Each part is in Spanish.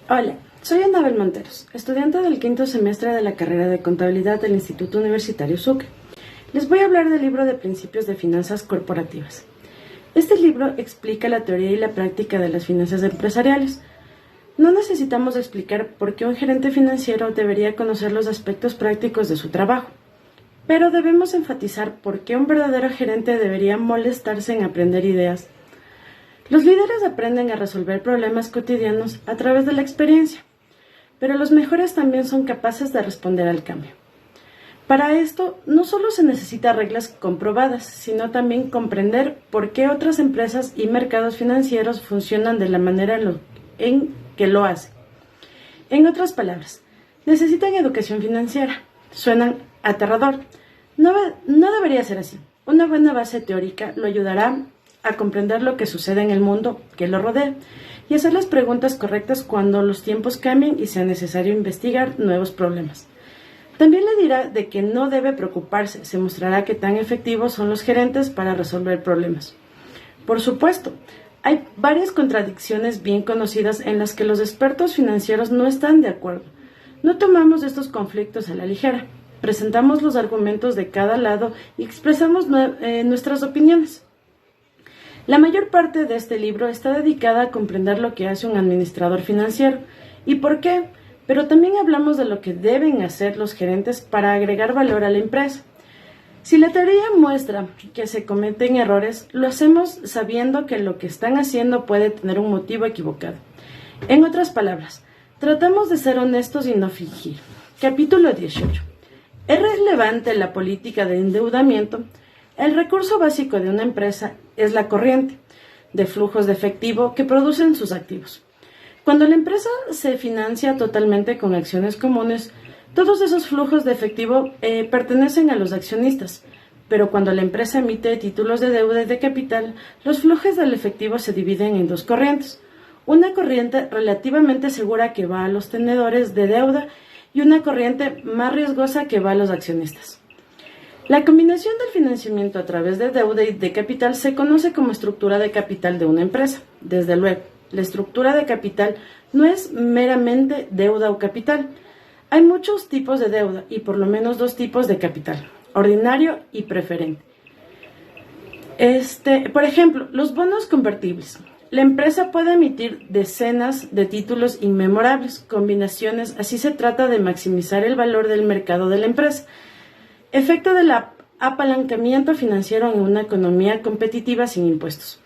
Hola, soy Anabel Monteros, estudiante del quinto semestre de la carrera de Contabilidad del Instituto Universitario Sucre. Les voy a hablar del libro de Principios de Finanzas Corporativas. Este libro explica la teoría y la práctica de las finanzas empresariales. No necesitamos explicar por qué un gerente financiero debería conocer los aspectos prácticos de su trabajo, pero debemos enfatizar por qué un verdadero gerente debería molestarse en aprender ideas. Los líderes aprenden a resolver problemas cotidianos a través de la experiencia, pero los mejores también son capaces de responder al cambio. Para esto, no solo se necesitan reglas comprobadas, sino también comprender por qué otras empresas y mercados financieros funcionan de la manera en que lo hacen. En otras palabras, necesitan educación financiera. Suenan aterrador. No debería ser así. Una buena base teórica lo ayudará a comprender lo que sucede en el mundo que lo rodea y hacer las preguntas correctas cuando los tiempos cambien y sea necesario investigar nuevos problemas. También le dirá de que no debe preocuparse, se mostrará qué tan efectivos son los gerentes para resolver problemas. Por supuesto, hay varias contradicciones bien conocidas en las que los expertos financieros no están de acuerdo. No tomamos estos conflictos a la ligera, presentamos los argumentos de cada lado y expresamos nuestras opiniones. La mayor parte de este libro está dedicada a comprender lo que hace un administrador financiero y por qué, pero también hablamos de lo que deben hacer los gerentes para agregar valor a la empresa. Si la teoría muestra que se cometen errores, lo hacemos sabiendo que lo que están haciendo puede tener un motivo equivocado. En otras palabras, tratamos de ser honestos y no fingir. Capítulo 18. ¿Es relevante la política de endeudamiento? El recurso básico de una empresa es la corriente de flujos de efectivo que producen sus activos. Cuando la empresa se financia totalmente con acciones comunes, todos esos flujos de efectivo pertenecen a los accionistas, pero cuando la empresa emite títulos de deuda y de capital, los flujos del efectivo se dividen en dos corrientes. Una corriente relativamente segura que va a los tenedores de deuda y una corriente más riesgosa que va a los accionistas. La combinación del financiamiento a través de deuda y de capital se conoce como estructura de capital de una empresa. Desde luego, la estructura de capital no es meramente deuda o capital. Hay muchos tipos de deuda y por lo menos dos tipos de capital, ordinario y preferente. Por ejemplo, los bonos convertibles. La empresa puede emitir decenas de títulos inmemorables, combinaciones, así se trata de maximizar el valor del mercado de la empresa. Efecto del apalancamiento financiero en una economía competitiva sin impuestos.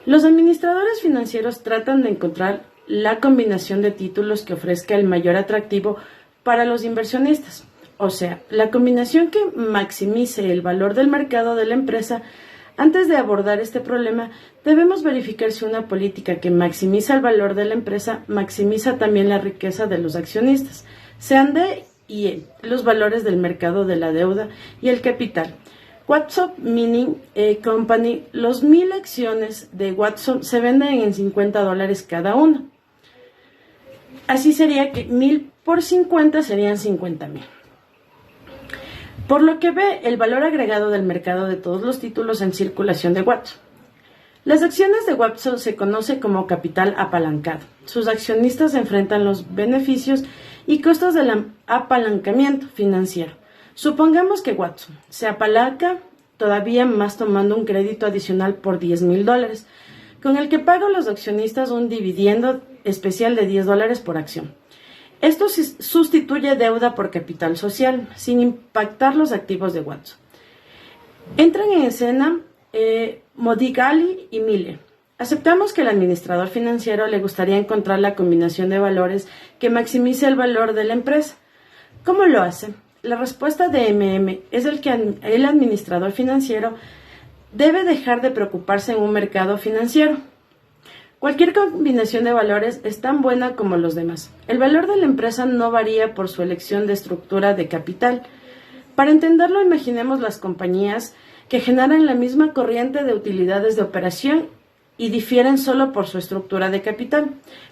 Los administradores financieros tratan de encontrar la combinación de títulos que ofrezca el mayor atractivo para los inversionistas, o sea, la combinación que maximice el valor del mercado de la empresa. Antes de abordar este problema, debemos verificar si una política que maximiza el valor de la empresa maximiza también la riqueza de los accionistas, sean de y los valores del mercado de la deuda y el capital. Watson Mining Company, los 1000 acciones de Watson se venden en $50 cada una. Así sería que 1000 por 50 serían 50,000. Por lo que ve el valor agregado del mercado de todos los títulos en circulación de Watson. Las acciones de Watson se conoce como capital apalancado. Sus accionistas enfrentan los beneficios y costos del apalancamiento financiero. Supongamos que Watson se apalanca todavía más tomando un crédito adicional por $10,000, con el que paga a los accionistas un dividendo especial de $10 por acción. Esto sustituye deuda por capital social, sin impactar los activos de Watson. Entran en escena Modigali y Miller. Aceptamos que al administrador financiero le gustaría encontrar la combinación de valores que maximice el valor de la empresa. ¿Cómo lo hace? La respuesta de es que el administrador financiero debe dejar de preocuparse en un mercado financiero. Cualquier combinación de valores es tan buena como los demás. El valor de la empresa no varía por su elección de estructura de capital. Para entenderlo, imaginemos las compañías que generan la misma corriente de utilidades de operación y difieren solo por su estructura de capital.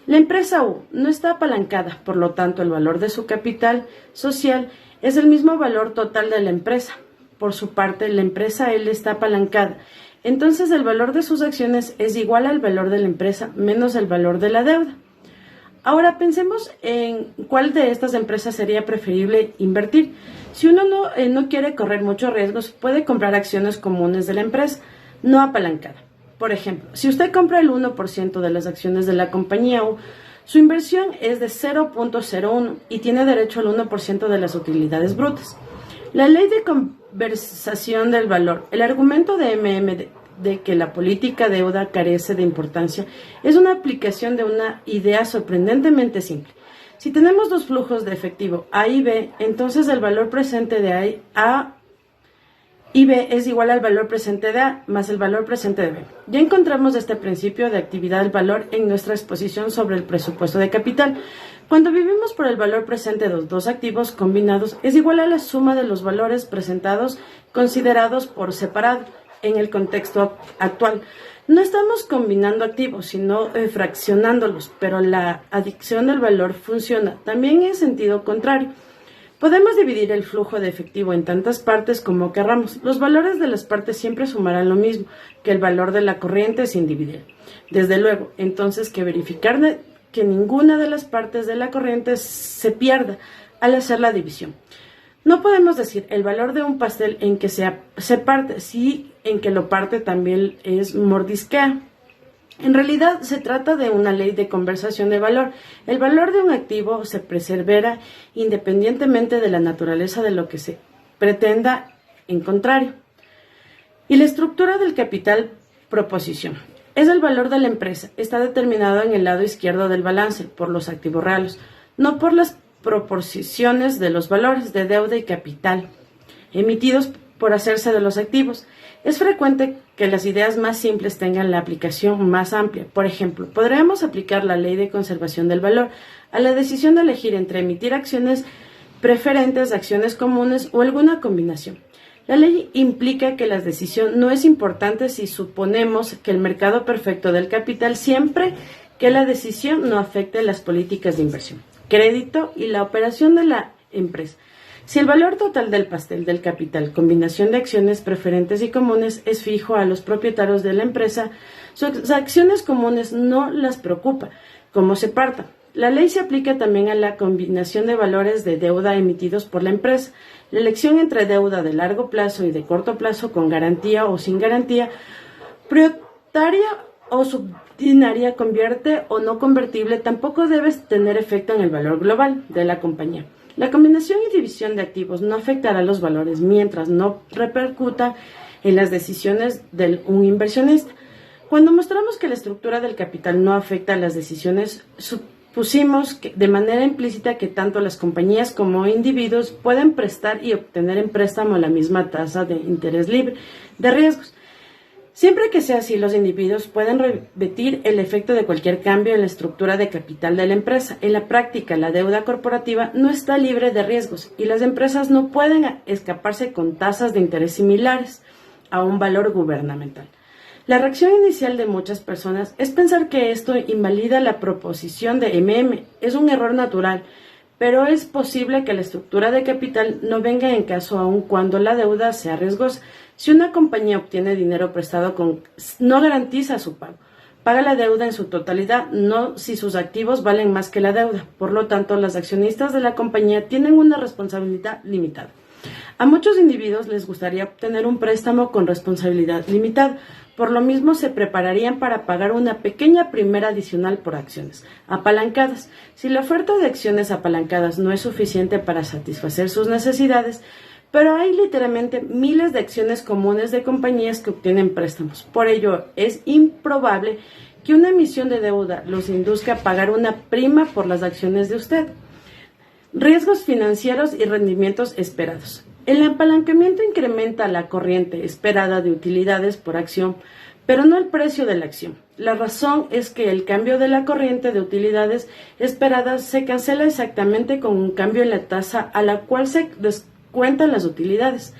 La empresa U no está apalancada, por lo tanto el valor de su capital social es el mismo valor total de la empresa. Por su parte, la empresa L está apalancada, entonces el valor de sus acciones es igual al valor de la empresa menos el valor de la deuda. Ahora pensemos en cuál de estas empresas sería preferible invertir. Si uno no quiere correr muchos riesgos, puede comprar acciones comunes de la empresa, no apalancada. Por ejemplo, si usted compra el 1% de las acciones de la compañía U, su inversión es de 0.01 y tiene derecho al 1% de las utilidades brutas. La ley de conversación del valor, el argumento de de que la política deuda carece de importancia, es una aplicación de una idea sorprendentemente simple. Si tenemos dos flujos de efectivo A y B, entonces el valor presente de A y B es igual al valor presente de A más el valor presente de B. Ya encontramos este principio de actividad del valor en nuestra exposición sobre el presupuesto de capital. Cuando vivimos por el valor presente de los dos activos combinados es igual a la suma de los valores presentados considerados por separado en el contexto actual. No estamos combinando activos, sino fraccionándolos, pero la adición del valor funciona también en sentido contrario. Podemos dividir el flujo de efectivo en tantas partes como querramos. Los valores de las partes siempre sumarán lo mismo que el valor de la corriente sin dividir. Desde luego, entonces, que verificar que ninguna de las partes de la corriente se pierda al hacer la división. No podemos decir el valor de un pastel en que se parte, si en que lo parte también es mordisquea. En realidad se trata de una ley de conversación de valor. El valor de un activo se preservará independientemente de la naturaleza de lo que se pretenda en contrario. Y la estructura del capital proposición. Es el valor de la empresa. Está determinado en el lado izquierdo del balance por los activos reales, no por las proporciones de los valores de deuda y capital emitidos por hacerse de los activos. Es frecuente que las ideas más simples tengan la aplicación más amplia. Por ejemplo, podríamos aplicar la ley de conservación del valor a la decisión de elegir entre emitir acciones preferentes, acciones comunes o alguna combinación. La ley implica que la decisión no es importante si suponemos que el mercado perfecto del capital siempre que la decisión no afecte las políticas de inversión, crédito y la operación de la empresa. Si el valor total del pastel del capital, combinación de acciones preferentes y comunes, es fijo a los propietarios de la empresa, sus acciones comunes no las preocupa cómo se parta. La ley se aplica también a la combinación de valores de deuda emitidos por la empresa. La elección entre deuda de largo plazo y de corto plazo con garantía o sin garantía, prioritaria o subordinaria, convierte o no convertible, tampoco debe tener efecto en el valor global de la compañía. La combinación y división de activos no afectará los valores mientras no repercuta en las decisiones de un inversionista. Cuando mostramos que la estructura del capital no afecta a las decisiones, supusimos de manera implícita que tanto las compañías como individuos pueden prestar y obtener en préstamo la misma tasa de interés libre de riesgos. Siempre que sea así, los individuos pueden revertir el efecto de cualquier cambio en la estructura de capital de la empresa. En la práctica, la deuda corporativa no está libre de riesgos y las empresas no pueden escaparse con tasas de interés similares a un valor gubernamental. La reacción inicial de muchas personas es pensar que esto invalida la proposición de Es un error natural, pero es posible que la estructura de capital no venga en caso aun cuando la deuda sea riesgosa. Si una compañía obtiene dinero prestado no garantiza su pago. Paga la deuda en su totalidad, no si sus activos valen más que la deuda. Por lo tanto, los accionistas de la compañía tienen una responsabilidad limitada. A muchos individuos les gustaría obtener un préstamo con responsabilidad limitada. Por lo mismo, se prepararían para pagar una pequeña primera adicional por acciones apalancadas. Si la oferta de acciones apalancadas no es suficiente para satisfacer sus necesidades, pero hay literalmente miles de acciones comunes de compañías que obtienen préstamos. Por ello, es improbable que una emisión de deuda los induzca a pagar una prima por las acciones de usted. Riesgos financieros y rendimientos esperados. El apalancamiento incrementa la corriente esperada de utilidades por acción, pero no el precio de la acción. La razón es que el cambio de la corriente de utilidades esperadas se cancela exactamente con un cambio en la tasa a la cual se descuentan las utilidades.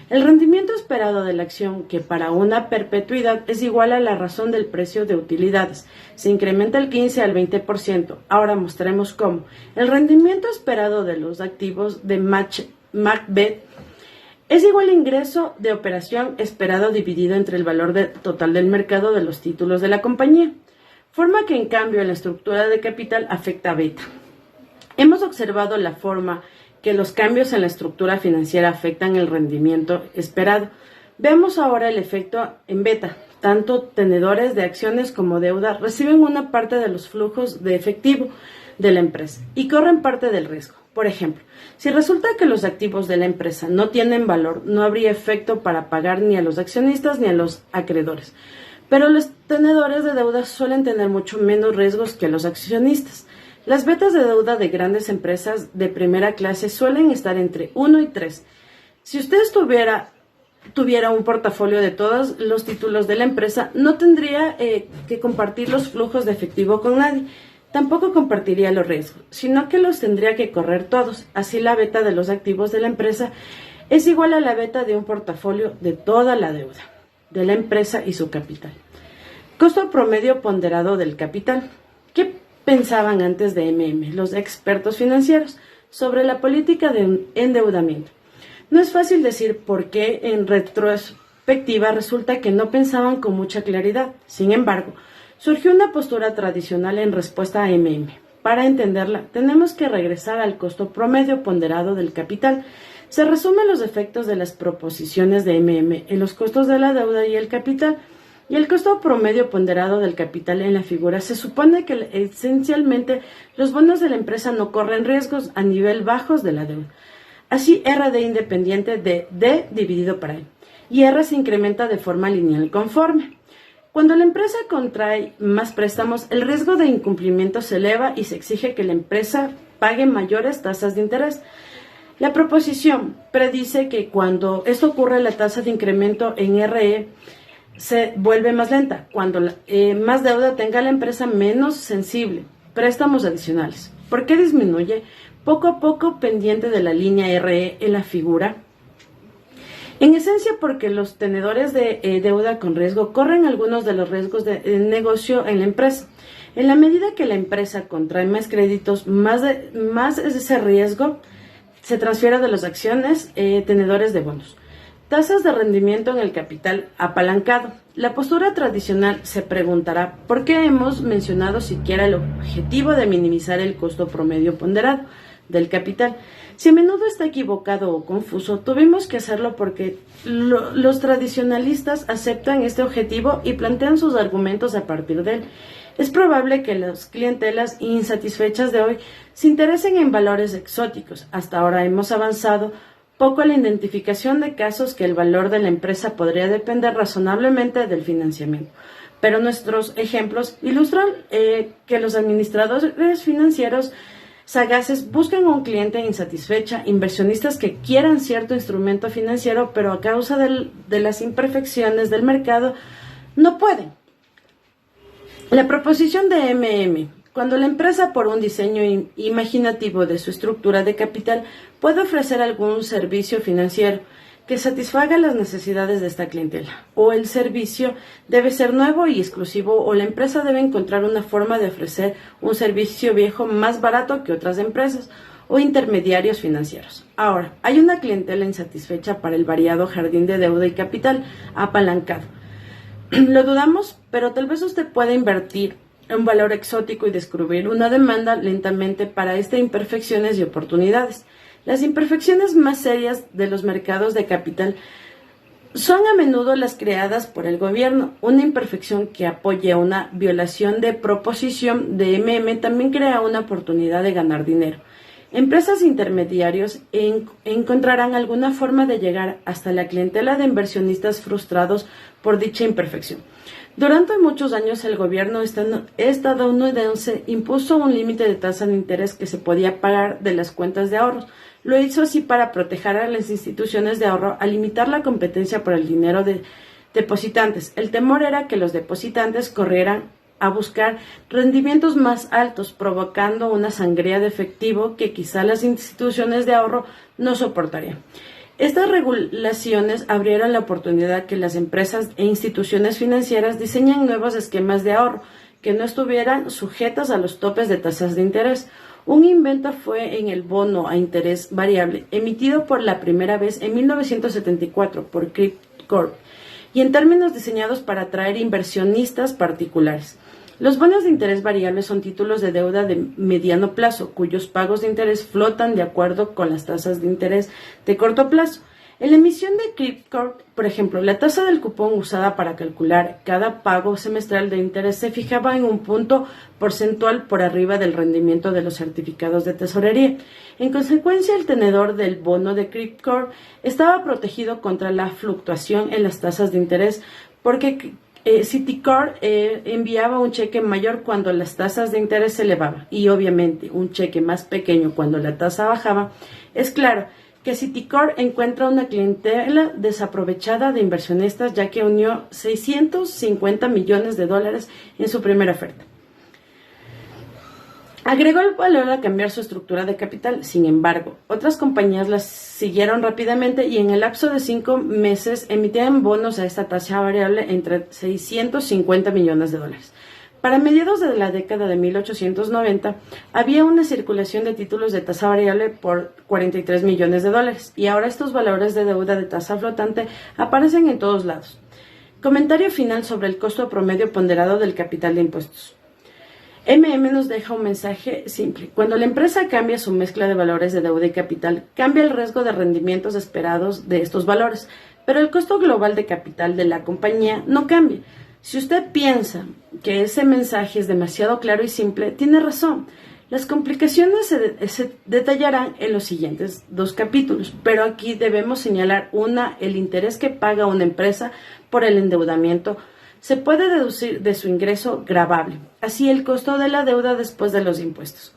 El rendimiento esperado de la acción, que para una perpetuidad es igual a la razón del precio de utilidades, se incrementa el 15 al 20%. Ahora mostraremos cómo. El rendimiento esperado de los activos de Macbeth es igual al ingreso de operación esperado dividido entre el valor total del mercado de los títulos de la compañía. forma que en cambio en la estructura de capital afecta a beta. Hemos observado la forma que los cambios en la estructura financiera afectan el rendimiento esperado. Vemos ahora el efecto en beta. Tanto tenedores de acciones como deuda reciben una parte de los flujos de efectivo de la empresa y corren parte del riesgo. Por ejemplo, si resulta que los activos de la empresa no tienen valor, no habría efecto para pagar ni a los accionistas ni a los acreedores. Pero los tenedores de deuda suelen tener mucho menos riesgos que los accionistas. Las betas de deuda de grandes empresas de primera clase suelen estar entre 1 y 3. Si usted tuviera un portafolio de todos los títulos de la empresa, no tendría que compartir los flujos de efectivo con nadie. Tampoco compartiría los riesgos, sino que los tendría que correr todos. Así la beta de los activos de la empresa es igual a la beta de un portafolio de toda la deuda de la empresa y su capital. Costo promedio ponderado del capital. ¿Qué pensaban antes de los expertos financieros sobre la política de endeudamiento? No es fácil decir por qué en retrospectiva resulta que no pensaban con mucha claridad. Sin embargo, surgió una postura tradicional en respuesta a Para entenderla, tenemos que regresar al costo promedio ponderado del capital. Se resumen los efectos de las proposiciones de en los costos de la deuda y el capital. Y el costo promedio ponderado del capital en la figura se supone que esencialmente los bonos de la empresa no corren riesgos a nivel bajos de la deuda. Así, RD independiente de D dividido por E. Y R se incrementa de forma lineal conforme. Cuando la empresa contrae más préstamos, el riesgo de incumplimiento se eleva y se exige que la empresa pague mayores tasas de interés. La proposición predice que cuando esto ocurre, la tasa de incremento en RE se vuelve más lenta. Cuando más deuda tenga la empresa, menos sensible. Préstamos adicionales. ¿Por qué disminuye? Poco a poco pendiente de la línea RE en la figura. En esencia, porque los tenedores de deuda con riesgo corren algunos de los riesgos de negocio en la empresa. En la medida que la empresa contrae más créditos, más ese riesgo se transfiere de las acciones tenedores de bonos. Tasas de rendimiento en el capital apalancado. La postura tradicional se preguntará ¿por qué hemos mencionado siquiera el objetivo de minimizar el costo promedio ponderado del capital? Si a menudo está equivocado o confuso, tuvimos que hacerlo porque los tradicionalistas aceptan este objetivo y plantean sus argumentos a partir de él. Es probable que las clientelas insatisfechas de hoy se interesen en valores exóticos. Hasta ahora hemos avanzado poco en la identificación de casos que el valor de la empresa podría depender razonablemente del financiamiento. Pero nuestros ejemplos ilustran que los administradores financieros sagaces buscan un cliente insatisfecha, inversionistas que quieran cierto instrumento financiero, pero a causa de las imperfecciones del mercado no pueden. La proposición de cuando la empresa, por un diseño imaginativo de su estructura de capital, puede ofrecer algún servicio financiero que satisfaga las necesidades de esta clientela, o el servicio debe ser nuevo y exclusivo, o la empresa debe encontrar una forma de ofrecer un servicio viejo más barato que otras empresas o intermediarios financieros. Ahora, hay una clientela insatisfecha para el variado jardín de deuda y capital apalancado. Lo dudamos, pero tal vez usted pueda invertir un valor exótico y descubrir una demanda lentamente para estas imperfecciones y oportunidades. Las imperfecciones más serias de los mercados de capital son a menudo las creadas por el gobierno. Una imperfección que apoye una violación de proposición de también crea una oportunidad de ganar dinero. Empresas intermediarios encontrarán alguna forma de llegar hasta la clientela de inversionistas frustrados por dicha imperfección. Durante muchos años el gobierno estadounidense impuso un límite de tasa de interés que se podía pagar de las cuentas de ahorros. Lo hizo así para proteger a las instituciones de ahorro al limitar la competencia por el dinero de depositantes. El temor era que los depositantes corrieran a buscar rendimientos más altos, provocando una sangría de efectivo que quizá las instituciones de ahorro no soportarían. Estas regulaciones abrieron la oportunidad que las empresas e instituciones financieras diseñen nuevos esquemas de ahorro que no estuvieran sujetas a los topes de tasas de interés. Un invento fue en el bono a interés variable, emitido por la primera vez en 1974 por Crypto Corp, y en términos diseñados para atraer inversionistas particulares. Los bonos de interés variable son títulos de deuda de mediano plazo, cuyos pagos de interés flotan de acuerdo con las tasas de interés de corto plazo. En la emisión de Crypto, por ejemplo, la tasa del cupón usada para calcular cada pago semestral de interés se fijaba en un punto porcentual por arriba del rendimiento de los certificados de tesorería. En consecuencia, el tenedor del bono de Crypto estaba protegido contra la fluctuación en las tasas de interés porque Citicorp enviaba un cheque mayor cuando las tasas de interés se elevaban y obviamente un cheque más pequeño cuando la tasa bajaba. Es claro que Citicorp encuentra una clientela desaprovechada de inversionistas ya que unió $650 millones en su primera oferta. Agregó el valor a cambiar su estructura de capital. Sin embargo, otras compañías las siguieron rápidamente y en el lapso de 5 meses emitían bonos a esta tasa variable entre $650 millones. Para mediados de la década de 1890, había una circulación de títulos de tasa variable por $43 millones y ahora estos valores de deuda de tasa flotante aparecen en todos lados. Comentario final sobre el costo promedio ponderado del capital de impuestos. Nos deja un mensaje simple. Cuando la empresa cambia su mezcla de valores de deuda y capital, cambia el riesgo de rendimientos esperados de estos valores, pero el costo global de capital de la compañía no cambia. Si usted piensa que ese mensaje es demasiado claro y simple, tiene razón. Las complicaciones se detallarán en los siguientes 2 capítulos, pero aquí debemos señalar el interés que paga una empresa por el endeudamiento se puede deducir de su ingreso gravable, así el costo de la deuda después de los impuestos.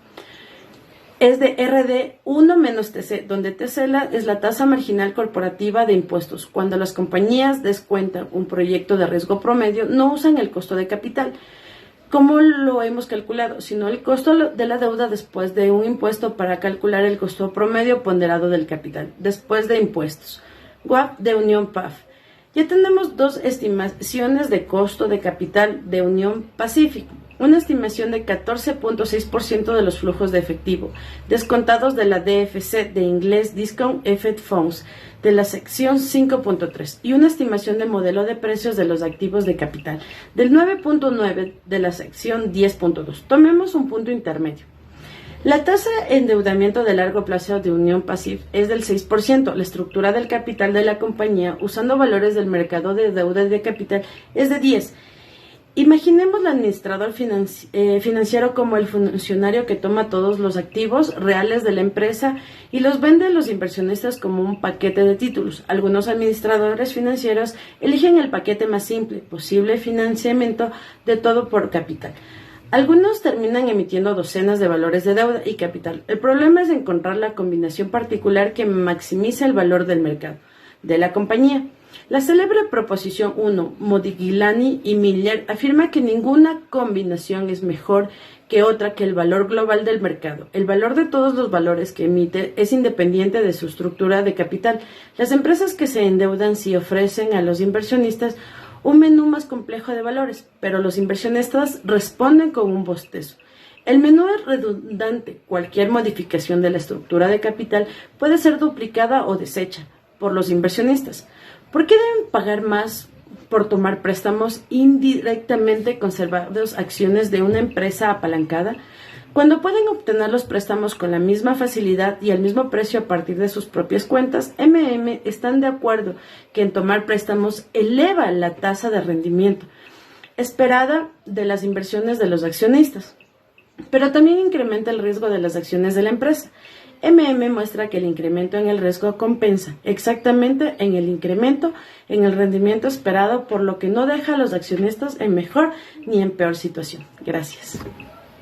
Es de RD 1 menos TC, donde TC es la tasa marginal corporativa de impuestos. Cuando las compañías descuentan un proyecto de riesgo promedio, no usan el costo de capital, como lo hemos calculado, sino el costo de la deuda después de un impuesto para calcular el costo promedio ponderado del capital, después de impuestos. WAP de Unión PAF. Ya tenemos 2 estimaciones de costo de capital de Unión Pacífico. Una estimación de 14.6% de los flujos de efectivo, descontados de la DFC de inglés Discount Effect Funds, de la sección 5.3, y una estimación de modelo de precios de los activos de capital, del 9.9 de la sección 10.2. Tomemos un punto intermedio. La tasa de endeudamiento de largo plazo de Unión Pacífico es del 6%. La estructura del capital de la compañía, usando valores del mercado de deuda de capital, es de 10%. Imaginemos al administrador financiero como el funcionario que toma todos los activos reales de la empresa y los vende a los inversionistas como un paquete de títulos. Algunos administradores financieros eligen el paquete más simple, posible financiamiento de todo por capital. Algunos terminan emitiendo docenas de valores de deuda y capital. El problema es encontrar la combinación particular que maximiza el valor del mercado de la compañía. La célebre proposición 1, Modigliani y Miller, afirma que ninguna combinación es mejor que otra que el valor global del mercado. El valor de todos los valores que emite es independiente de su estructura de capital. Las empresas que se endeudan sí ofrecen a los inversionistas un menú más complejo de valores, pero los inversionistas responden con un bostezo. El menú es redundante. Cualquier modificación de la estructura de capital puede ser duplicada o deshecha por los inversionistas. ¿Por qué deben pagar más por tomar préstamos indirectamente conservados acciones de una empresa apalancada, cuando pueden obtener los préstamos con la misma facilidad y al mismo precio a partir de sus propias cuentas? Están de acuerdo que en tomar préstamos eleva la tasa de rendimiento esperada de las inversiones de los accionistas, pero también incrementa el riesgo de las acciones de la empresa. Muestra que el incremento en el riesgo compensa exactamente en el incremento en el rendimiento esperado, por lo que no deja a los accionistas en mejor ni en peor situación. Gracias.